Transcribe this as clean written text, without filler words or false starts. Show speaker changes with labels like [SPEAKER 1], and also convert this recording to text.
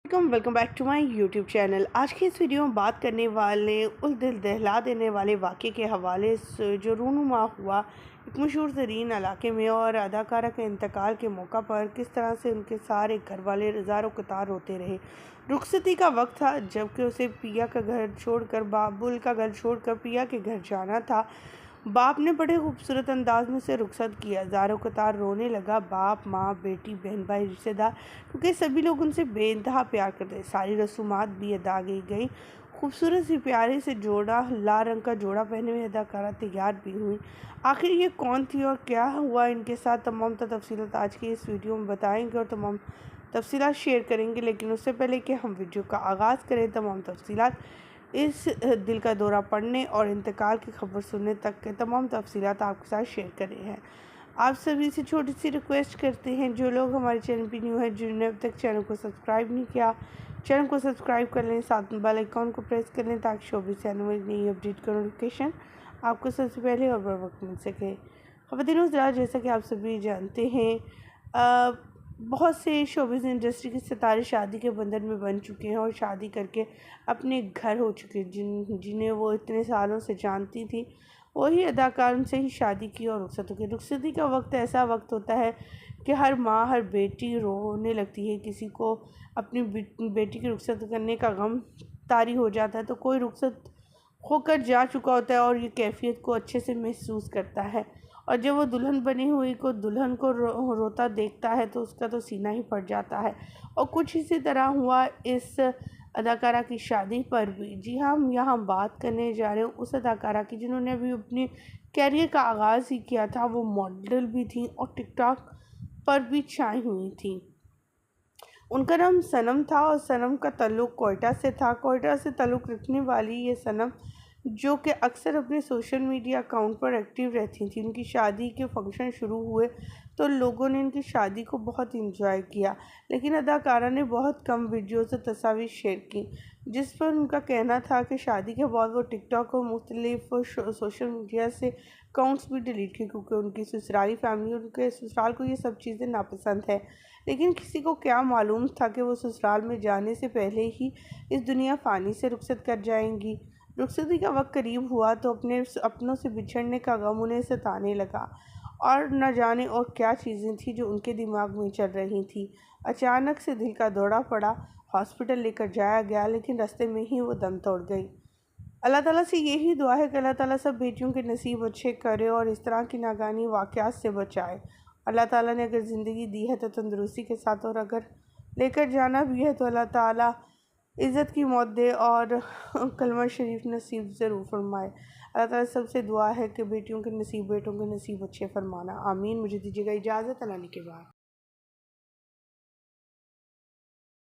[SPEAKER 1] Welcome back to my YouTube channel. आज की इस वीडियो में बात करने वाले उस दिल दहला देने वाले वाक़े के हवाले से जो रूनुमा हुआ एक मशहूर तरीन इलाके में और अदाकारा के इंतकाल के मौका पर किस तरह से उनके सारे घर वाले हज़ारों कतार रोते रहे। रुखसती का वक्त था जबकि उसे पिया का घर छोड़कर बाबुल का घर छोड़कर पिया के घर जाना था। बाप ने बड़े खूबसूरत अंदाज में उसे रुखसत किया। ज़ारो कतार रोने लगा। बाप, माँ, बेटी, बहन भाई, रिश्तेदार, क्योंकि सभी लोग उनसे बेइंतहा प्यार करते। सारी रसूमात भी अदा की गई। खूबसूरत सी प्यारे से जोड़ा, लाल रंग का जोड़ा पहने हुए अदाकारा तैयार भी हुई। आखिर ये कौन थी और क्या हुआ इनके साथ, तमाम तफसीलात आज की इस वीडियो में बताएंगे और तमाम तफसीलात शेयर करेंगे। लेकिन उससे पहले कि हम वीडियो का आगाज़ करें, तमाम तफसीलात इस दिल का दौरा पड़ने और इंतकाल की खबर सुनने तक के तमाम तफसीलात आपके साथ शेयर करे हैं। आप सभी से छोटी सी रिक्वेस्ट करते हैं, जो लोग हमारे चैनल पर न्यू हैं, जिन्होंने अब तक चैनल को सब्सक्राइब नहीं किया, चैनल को सब्सक्राइब कर लें, साथ में बेल आइकॉन को प्रेस कर लें ताकि शोबी चैनल में नई अपडेट का नोटिफिकेशन आपको सबसे पहले और बर वक्त मिल सके। ख़वातीन हज़रात, जैसा कि आप सभी जानते हैं, बहुत से शोबिज़ इंडस्ट्री के सितारे शादी के बंधन में बन चुके हैं और शादी करके अपने घर हो चुके हैं। जिन्हें वो इतने सालों से जानती थी, वही अदाकार उनसे ही शादी की और रुखसत हो गई। रुखसती का वक्त ऐसा वक्त होता है कि हर माँ, हर बेटी रोने लगती है। किसी को अपनी बेटी की रुखसत करने का गम तारी हो जाता है, तो कोई रुखसत होकर जा चुका होता है और ये कैफियत को अच्छे से महसूस करता है। और जब वो दुल्हन बनी हुई को दुल्हन को रोता देखता है तो उसका तो सीना ही फट जाता है। और कुछ इसी तरह हुआ इस अदाकारा की शादी पर भी। जी हाँ, हम यहाँ बात करने जा रहे हैं उस अदाकारा की जिन्होंने अभी अपनी कैरियर का आगाज़ ही किया था। वो मॉडल भी थी और टिकटॉक पर भी छाई हुई थी। उनका नाम सनम था और सनम का ताल्लुक़ कोयटा से था। कोयटा से ताल्लुक़ रखने वाली ये सनम, जो कि अक्सर अपने सोशल मीडिया अकाउंट पर एक्टिव रहती थी, उनकी शादी के फंक्शन शुरू हुए तो लोगों ने इनकी शादी को बहुत इंजॉय किया। लेकिन अदाकारा ने बहुत कम वीडियोज़ और तस्वीर शेयर की, जिस पर उनका कहना था कि शादी के बाद वो टिकटॉक और मुख्तलिफ सोशल मीडिया से अकाउंट्स भी डिलीट किए, क्योंकि उनकी ससुराली फैमिली, उनके ससुराल को ये सब चीज़ें नापसंद है। लेकिन किसी को क्या मालूम था कि वो ससुराल में जाने से पहले ही इस दुनिया फ़ानी से रुखसत कर जाएंगी। रुखसती का वक्त करीब हुआ तो अपनों से बिछड़ने का गम उन्हें सताने लगा और न जाने और क्या चीज़ें थी जो उनके दिमाग में चल रही थी। अचानक से दिल का दौरा पड़ा। हॉस्पिटल लेकर जाया गया, लेकिन रास्ते में ही वो दम तोड़ गई। अल्लाह ताला से यही दुआ है कि अल्लाह ताला सब बेटियों के नसीब अच्छे करे और इस तरह की नागानी वाक़यात से बचाए। अल्लाह ताला ने अगर ज़िंदगी दी है तो तंदुरुस्ती के साथ, और अगर लेकर जाना भी है तो अल्लाह ताला इज़्ज़त की मौत दे और कलमा शरीफ नसीब ज़रूर फरमाए। अल्लाह ताला सबसे दुआ है कि बेटियों के नसीब, बेटों के नसीब अच्छे फरमाना। आमीन। मुझे दीजिएगा इजाज़त। अल्लाह ने के बाद।